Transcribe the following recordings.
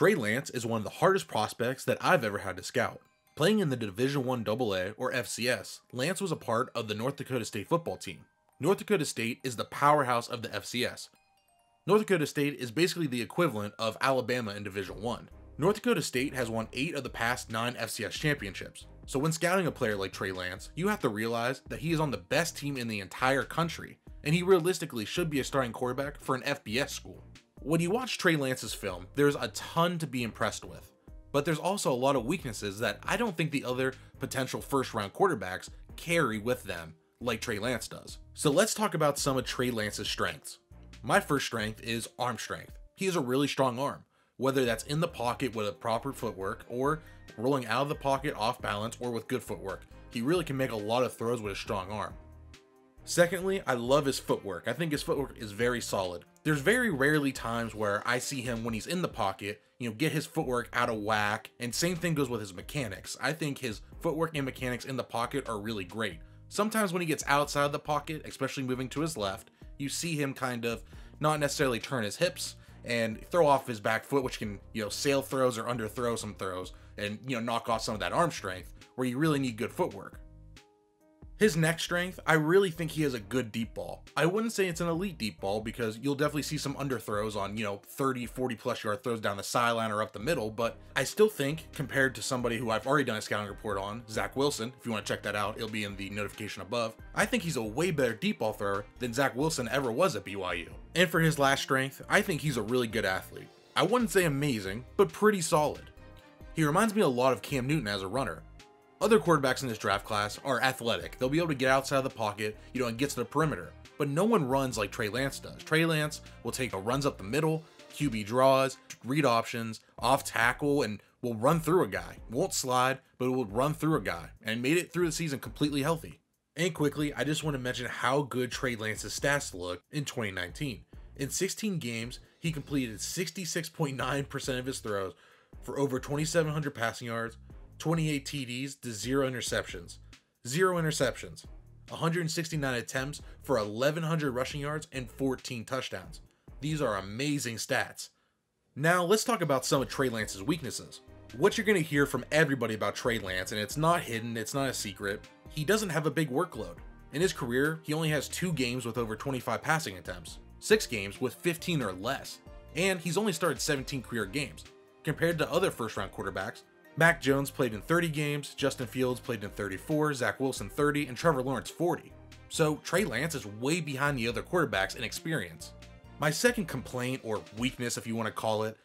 Trey Lance is one of the hardest prospects that I've ever had to scout. Playing in the Division I AA or FCS, Lance was a part of the North Dakota State football team. North Dakota State is the powerhouse of the FCS. North Dakota State is basically the equivalent of Alabama in Division I. North Dakota State has won 8 of the past 9 FCS championships. So when scouting a player like Trey Lance, you have to realize that he is on the best team in the entire country, and he realistically should be a starting quarterback for an FBS school. When you watch Trey Lance's film, there's a ton to be impressed with, but there's also a lot of weaknesses that I don't think the other potential first-round quarterbacks carry with them like Trey Lance does. So let's talk about some of Trey Lance's strengths. My first strength is arm strength. He has a really strong arm, whether that's in the pocket with a proper footwork or rolling out of the pocket off balance or with good footwork. He really can make a lot of throws with a strong arm. Secondly, I love his footwork. I think his footwork is very solid. There's very rarely times where I see him when he's in the pocket, get his footwork out of whack, and same thing goes with his mechanics. I think his footwork and mechanics in the pocket are really great. Sometimes when he gets outside of the pocket, especially moving to his left, you see him kind of not necessarily turn his hips and throw off his back foot, which can, sail throws or underthrow some throws and, knock off some of that arm strength where you really need good footwork. His neck strength, I really think he has a good deep ball. I wouldn't say it's an elite deep ball because you'll definitely see some underthrows on, 30, 40 plus yard throws down the sideline or up the middle, but I still think compared to somebody who I've already done a scouting report on, Zach Wilson, if you want to check that out, it'll be in the notification above. I think he's a way better deep ball thrower than Zach Wilson ever was at BYU. And for his last strength, I think he's a really good athlete. I wouldn't say amazing, but pretty solid. He reminds me a lot of Cam Newton as a runner. Other quarterbacks in this draft class are athletic. They'll be able to get outside of the pocket, and get to the perimeter. But no one runs like Trey Lance does. Trey Lance will take runs up the middle, QB draws, read options, off tackle, and will run through a guy. Won't slide, but it will run through a guy, and made it through the season completely healthy. And quickly, I just want to mention how good Trey Lance's stats look in 2019. In 16 games, he completed 66.9% of his throws for over 2,700 passing yards, 28 TDs to 0 interceptions. 0 interceptions. 169 attempts for 1,100 rushing yards and 14 touchdowns. These are amazing stats. Now let's talk about some of Trey Lance's weaknesses. What you're going to hear from everybody about Trey Lance, and it's not hidden, it's not a secret, he doesn't have a big workload. In his career, he only has 2 games with over 25 passing attempts, 6 games with 15 or less, and he's only started 17 career games. Compared to other first-round quarterbacks, Mac Jones played in 30 games, Justin Fields played in 34, Zach Wilson 30, and Trevor Lawrence 40. So Trey Lance is way behind the other quarterbacks in experience. My second complaint, or weakness if you want to call it,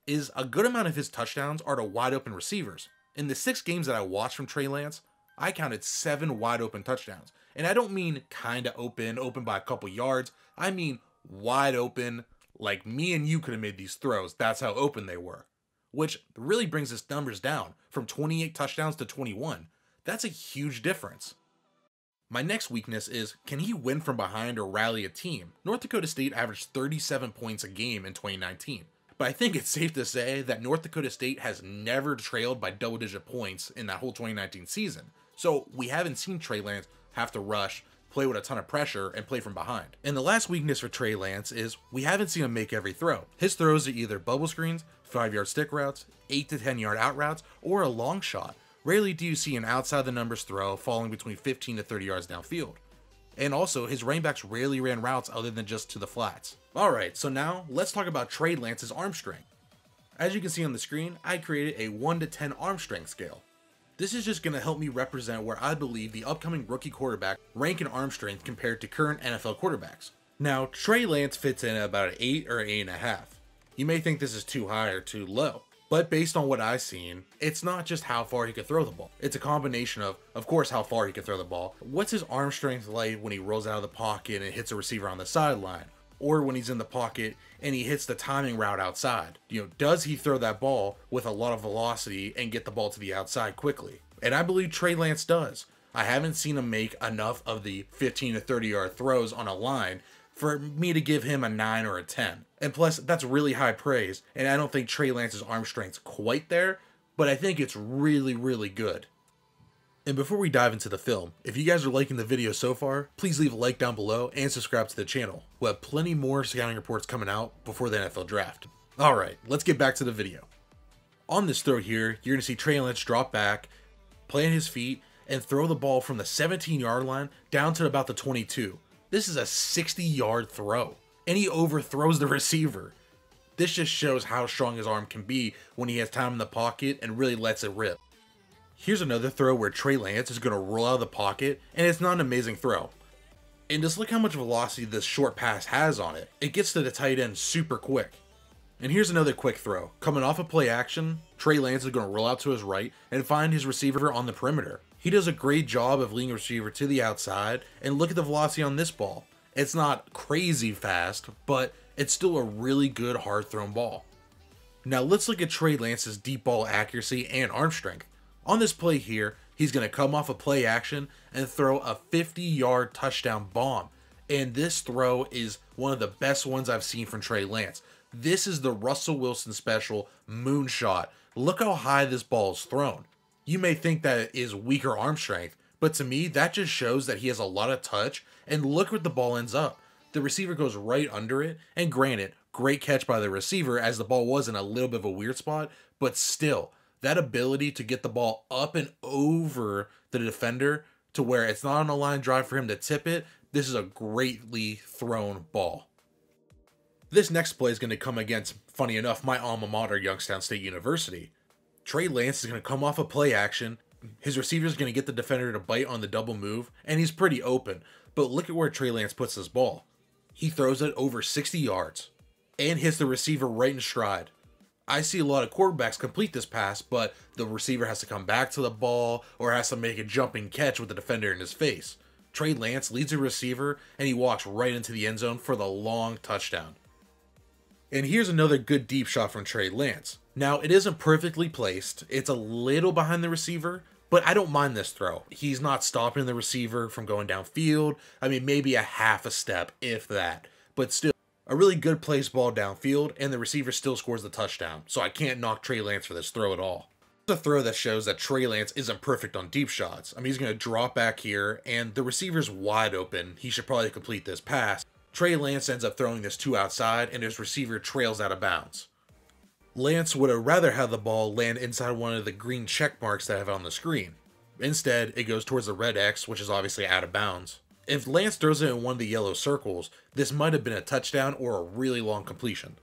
is a good amount of his touchdowns are to wide open receivers. In the 6 games that I watched from Trey Lance, I counted 7 wide open touchdowns. And I don't mean kinda open by a couple yards. I mean wide open, like me and you could have made these throws. That's how open they were. Which really brings his numbers down from 28 touchdowns to 21. That's a huge difference. My next weakness is, can he win from behind or rally a team? North Dakota State averaged 37 points a game in 2019. But I think it's safe to say that North Dakota State has never trailed by double-digit points in that whole 2019 season. So we haven't seen Trey Lance have to rush, play with a ton of pressure, and play from behind. And the last weakness for Trey Lance is we haven't seen him make every throw. His throws are either bubble screens, 5-yard stick routes, 8 to 10-yard out routes, or a long shot. Rarely do you see an outside the numbers throw falling between 15 to 30 yards downfield. And also, his running backs rarely ran routes other than just to the flats. Alright, so now let's talk about Trey Lance's arm strength. As you can see on the screen, I created a 1 to 10 arm strength scale. This is just going to help me represent where I believe the upcoming rookie quarterback rank in arm strength compared to current NFL quarterbacks. Now, Trey Lance fits in at about an 8 or 8.5. You may think this is too high or too low, but based on what I've seen, it's not just how far he can throw the ball. It's a combination of course, how far he can throw the ball. What's his arm strength like when he rolls out of the pocket and hits a receiver on the sideline? Or when he's in the pocket and he hits the timing route outside? Does he throw that ball with a lot of velocity and get the ball to the outside quickly? And I believe Trey Lance does. I haven't seen him make enough of the 15 to 30 yard throws on a line for me to give him a 9 or a 10. And plus, that's really high praise, and I don't think Trey Lance's arm strength's quite there, but I think it's really, really good. And before we dive into the film, if you guys are liking the video so far, please leave a like down below and subscribe to the channel. We'll have plenty more scouting reports coming out before the NFL draft. Alright, let's get back to the video. On this throw here, you're going to see Trey Lance drop back, plant his feet, and throw the ball from the 17-yard line down to about the 22. This is a 60-yard throw, and he overthrows the receiver. This just shows how strong his arm can be when he has time in the pocket and really lets it rip. Here's another throw where Trey Lance is going to roll out of the pocket, and it's not an amazing throw. And just look how much velocity this short pass has on it. It gets to the tight end super quick. And here's another quick throw. Coming off of play action, Trey Lance is going to roll out to his right and find his receiver on the perimeter. He does a great job of leading the receiver to the outside, and look at the velocity on this ball. It's not crazy fast, but it's still a really good hard thrown ball. Now let's look at Trey Lance's deep ball accuracy and arm strength. On this play here, he's going to come off a play action and throw a 50-yard touchdown bomb. And this throw is one of the best ones I've seen from Trey Lance. This is the Russell Wilson special moonshot. Look how high this ball is thrown. You may think that it is weaker arm strength, but to me, that just shows that he has a lot of touch, and look where the ball ends up. The receiver goes right under it, and granted, great catch by the receiver as the ball was in a little bit of a weird spot, but still, that ability to get the ball up and over the defender to where it's not on a line drive for him to tip it, this is a greatly thrown ball. This next play is going to come against, funny enough, my alma mater, Youngstown State University. Trey Lance is going to come off a play action. His receiver is going to get the defender to bite on the double move, and he's pretty open. But look at where Trey Lance puts this ball. He throws it over 60 yards and hits the receiver right in stride. I see a lot of quarterbacks complete this pass, but the receiver has to come back to the ball or has to make a jumping catch with the defender in his face. Trey Lance leads the receiver, and he walks right into the end zone for the long touchdown. And here's another good deep shot from Trey Lance. Now, it isn't perfectly placed. It's a little behind the receiver, but I don't mind this throw. He's not stopping the receiver from going downfield. I mean, maybe a half a step, if that. But still, a really good placed ball downfield, and the receiver still scores the touchdown. So I can't knock Trey Lance for this throw at all. It's a throw that shows that Trey Lance isn't perfect on deep shots. I mean, he's going to drop back here, and the receiver's wide open. He should probably complete this pass. Trey Lance ends up throwing this to outside, and his receiver trails out of bounds. Lance would have rather had the ball land inside one of the green check marks that I have on the screen. Instead, it goes towards the red X, which is obviously out of bounds. If Lance throws it in one of the yellow circles, this might have been a touchdown or a really long completion.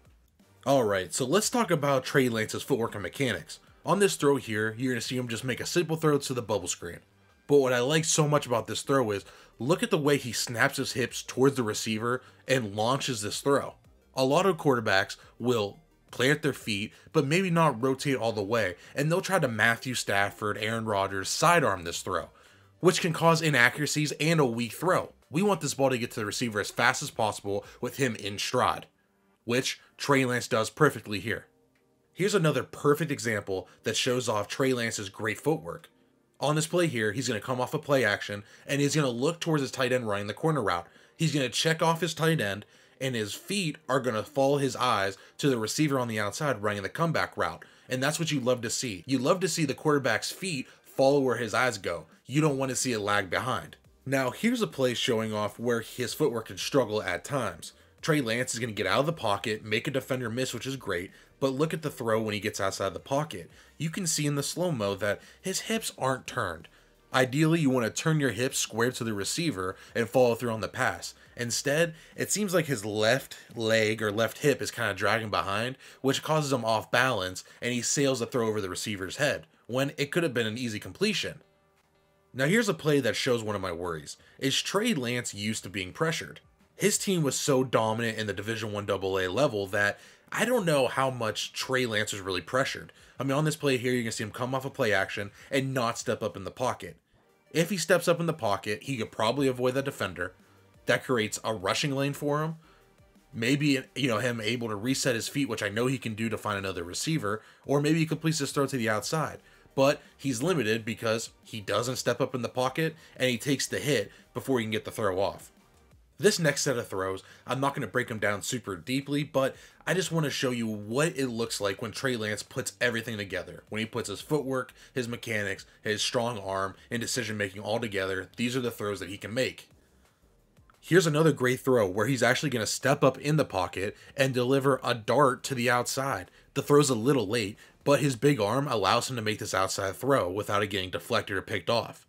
Alright, so let's talk about Trey Lance's footwork and mechanics. On this throw here, you're going to see him just make a simple throw to the bubble screen. But what I like so much about this throw is, look at the way he snaps his hips towards the receiver and launches this throw. A lot of quarterbacks will plant their feet, but maybe not rotate all the way, and they'll try to Matthew Stafford, Aaron Rodgers sidearm this throw, which can cause inaccuracies and a weak throw. We want this ball to get to the receiver as fast as possible with him in stride, which Trey Lance does perfectly here. Here's another perfect example that shows off Trey Lance's great footwork. On this play here, he's going to come off a play action, and he's going to look towards his tight end running the corner route. He's going to check off his tight end, and his feet are going to follow his eyes to the receiver on the outside running the comeback route. And that's what you love to see. You love to see the quarterback's feet follow where his eyes go. You don't want to see it lag behind. Now, here's a play showing off where his footwork can struggle at times. Trey Lance is going to get out of the pocket, make a defender miss, which is great, but look at the throw when he gets outside the pocket. You can see in the slow-mo that his hips aren't turned. Ideally, you want to turn your hips square to the receiver and follow through on the pass. Instead, it seems like his left leg or left hip is kind of dragging behind, which causes him off balance, and he sails the throw over the receiver's head, when it could have been an easy completion. Now here's a play that shows one of my worries. Is Trey Lance used to being pressured? His team was so dominant in the Division I AA level that I don't know how much Trey Lance was really pressured. I mean, on this play here, you're going to see him come off a play action and not step up in the pocket. If he steps up in the pocket, he could probably avoid the defender. That creates a rushing lane for him. Maybe, him able to reset his feet, which I know he can do to find another receiver, or maybe he completes his throw to the outside. But he's limited because he doesn't step up in the pocket and he takes the hit before he can get the throw off. This next set of throws, I'm not going to break them down super deeply, but I just want to show you what it looks like when Trey Lance puts everything together. When he puts his footwork, his mechanics, his strong arm, and decision making all together, these are the throws that he can make. Here's another great throw where he's actually going to step up in the pocket and deliver a dart to the outside. The throw's a little late, but his big arm allows him to make this outside throw without it getting deflected or picked off.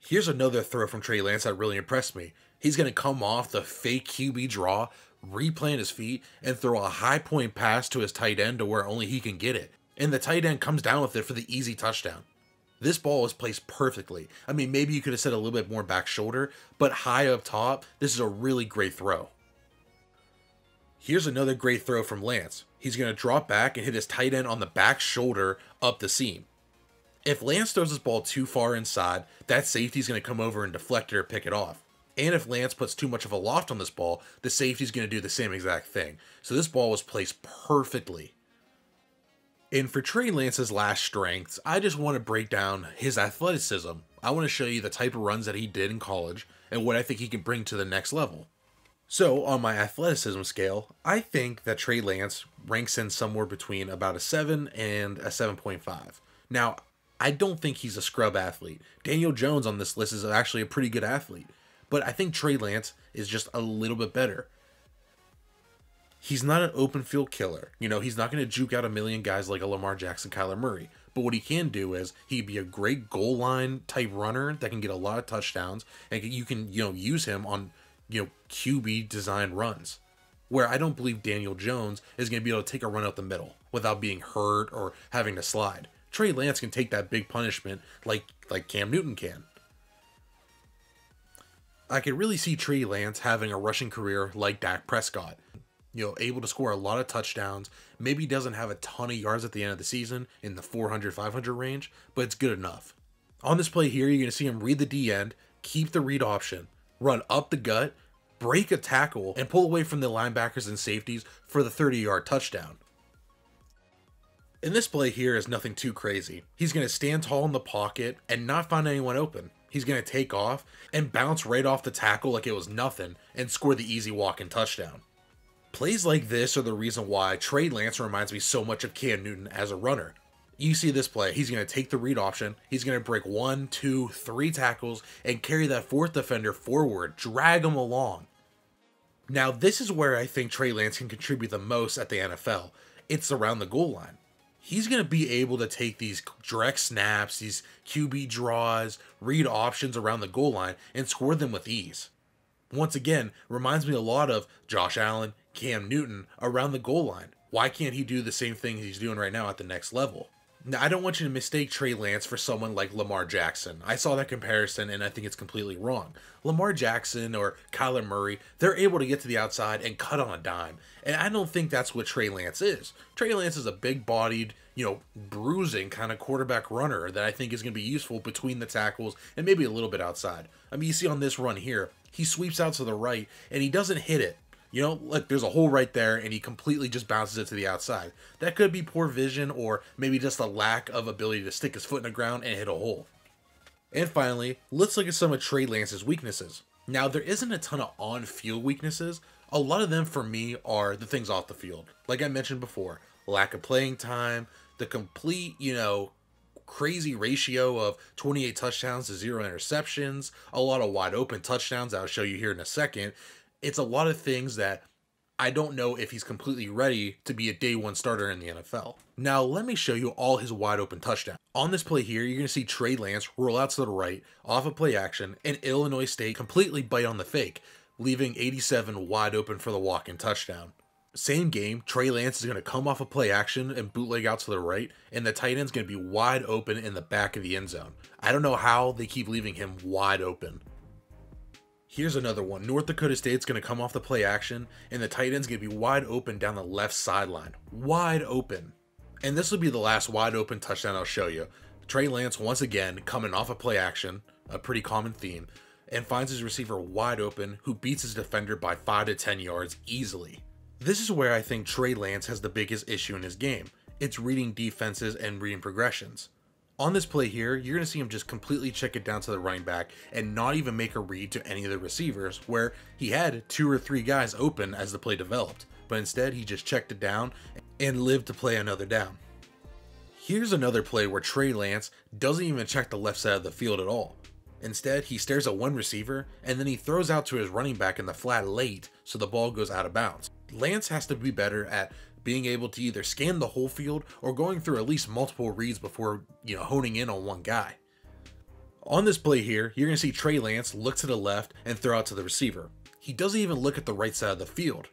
Here's another throw from Trey Lance that really impressed me. He's going to come off the fake QB draw, replant his feet, and throw a high point pass to his tight end to where only he can get it. And the tight end comes down with it for the easy touchdown. This ball was placed perfectly. I mean, maybe you could have said a little bit more back shoulder, but high up top, this is a really great throw. Here's another great throw from Lance. He's going to drop back and hit his tight end on the back shoulder up the seam. If Lance throws this ball too far inside, that safety's going to come over and deflect it or pick it off. And if Lance puts too much of a loft on this ball, the safety's going to do the same exact thing. So this ball was placed perfectly. And for Trey Lance's last strengths, I just want to break down his athleticism. I want to show you the type of runs that he did in college and what I think he can bring to the next level. So on my athleticism scale, I think that Trey Lance ranks in somewhere between about a 7 and a 7.5. Now, I don't think he's a scrub athlete. Daniel Jones on this list is actually a pretty good athlete, but I think Trey Lance is just a little bit better. He's not an open field killer. You know, he's not going to juke out a million guys like a Lamar Jackson, Kyler Murray. But what he can do is he'd be a great goal line type runner that can get a lot of touchdowns, and you can, use him on, QB designed runs. Where I don't believe Daniel Jones is going to be able to take a run out the middle without being hurt or having to slide. Trey Lance can take that big punishment like Cam Newton can. I could really see Trey Lance having a rushing career like Dak Prescott. Able to score a lot of touchdowns. Maybe he doesn't have a ton of yards at the end of the season in the 400, 500 range, but it's good enough. On this play here, you're going to see him read the D end, keep the read option, run up the gut, break a tackle, and pull away from the linebackers and safeties for the 30-yard touchdown. And this play here is nothing too crazy. He's going to stand tall in the pocket and not find anyone open. He's going to take off and bounce right off the tackle like it was nothing and score the easy walk-in touchdown. Plays like this are the reason why Trey Lance reminds me so much of Cam Newton as a runner. You see this play, he's going to take the read option, he's going to break 1, 2, 3 tackles, and carry that fourth defender forward, drag him along. Now this is where I think Trey Lance can contribute the most at the NFL. It's around the goal line. He's going to be able to take these direct snaps, these QB draws, read options around the goal line, and score them with ease. Once again, reminds me a lot of Josh Allen, Cam Newton around the goal line. Why can't he do the same thing he's doing right now at the next level? Now, I don't want you to mistake Trey Lance for someone like Lamar Jackson. I saw that comparison and I think it's completely wrong. Lamar Jackson or Kyler Murray, they're able to get to the outside and cut on a dime. And I don't think that's what Trey Lance is. Trey Lance is a big-bodied, bruising kind of quarterback runner that I think is going to be useful between the tackles and maybe a little bit outside. I mean, you see on this run here, he sweeps out to the right and he doesn't hit it. Like there's a hole right there and he completely just bounces it to the outside. That could be poor vision or maybe just a lack of ability to stick his foot in the ground and hit a hole. And finally, let's look at some of Trey Lance's weaknesses. Now, there isn't a ton of on-field weaknesses. A lot of them for me are the things off the field. Like I mentioned before, lack of playing time, the complete, crazy ratio of 28 touchdowns to 0 interceptions, a lot of wide open touchdowns that I'll show you here in a second. It's a lot of things that I don't know if he's completely ready to be a day one starter in the NFL. Now, let me show you all his wide open touchdowns. On this play here, you're going to see Trey Lance roll out to the right off of play action and Illinois State completely bite on the fake, leaving 87 wide open for the walk-in touchdown. Same game, Trey Lance is going to come off of play action and bootleg out to the right, and the tight end's going to be wide open in the back of the end zone. I don't know how they keep leaving him wide open. Here's another one. North Dakota State's going to come off the play action, and the tight end's going to be wide open down the left sideline. Wide open. And this will be the last wide open touchdown I'll show you. Trey Lance, once again, coming off of play action, a pretty common theme, and finds his receiver wide open, who beats his defender by 5 to 10 yards easily. This is where I think Trey Lance has the biggest issue in his game. It's reading defenses and reading progressions. On this play here, you're going to see him just completely check it down to the running back and not even make a read to any of the receivers, where he had 2 or 3 guys open as the play developed, but instead he just checked it down and lived to play another down. Here's another play where Trey Lance doesn't even check the left side of the field at all. Instead, he stares at one receiver and then he throws out to his running back in the flat late so the ball goes out of bounds. Lance has to be better at being able to either scan the whole field or going through at least multiple reads before, honing in on one guy. On this play here, you're going to see Trey Lance look to the left and throw out to the receiver. He doesn't even look at the right side of the field.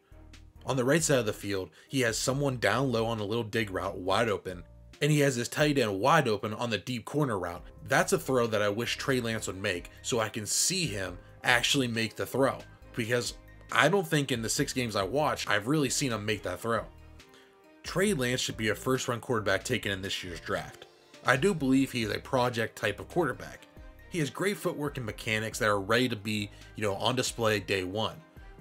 On the right side of the field, he has someone down low on a little dig route wide open, and he has his tight end wide open on the deep corner route. That's a throw that I wish Trey Lance would make so I can see him actually make the throw, because I don't think in the 6 games I watched, I've really seen him make that throw. Trey Lance should be a first-round quarterback taken in this year's draft. I do believe he is a project type of quarterback. He has great footwork and mechanics that are ready to be, on display day one.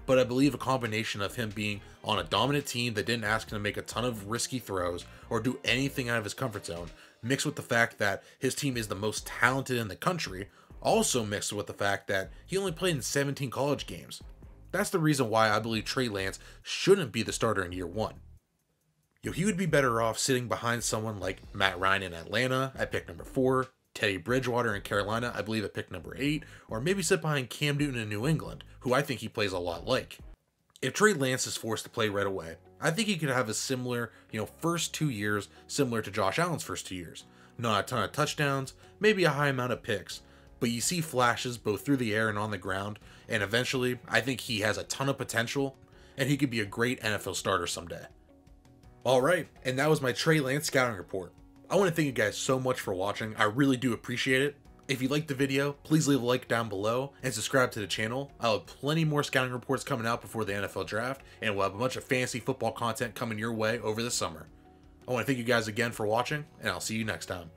But I believe a combination of him being on a dominant team that didn't ask him to make a ton of risky throws or do anything out of his comfort zone, mixed with the fact that his team is the most talented in the country, also mixed with the fact that he only played in 17 college games. That's the reason why I believe Trey Lance shouldn't be the starter in year 1. He would be better off sitting behind someone like Matt Ryan in Atlanta at pick number 4, Teddy Bridgewater in Carolina, I believe at pick number 8, or maybe sit behind Cam Newton in New England, who I think he plays a lot like. If Trey Lance is forced to play right away, I think he could have a similar, first 2 years similar to Josh Allen's first 2 years. Not a ton of touchdowns, maybe a high amount of picks, but you see flashes both through the air and on the ground, and eventually, I think he has a ton of potential, and he could be a great NFL starter someday. Alright, and that was my Trey Lance scouting report. I want to thank you guys so much for watching, I really do appreciate it. If you liked the video, please leave a like down below and subscribe to the channel. I'll have plenty more scouting reports coming out before the NFL draft, and we'll have a bunch of fantasy football content coming your way over the summer. I want to thank you guys again for watching, and I'll see you next time.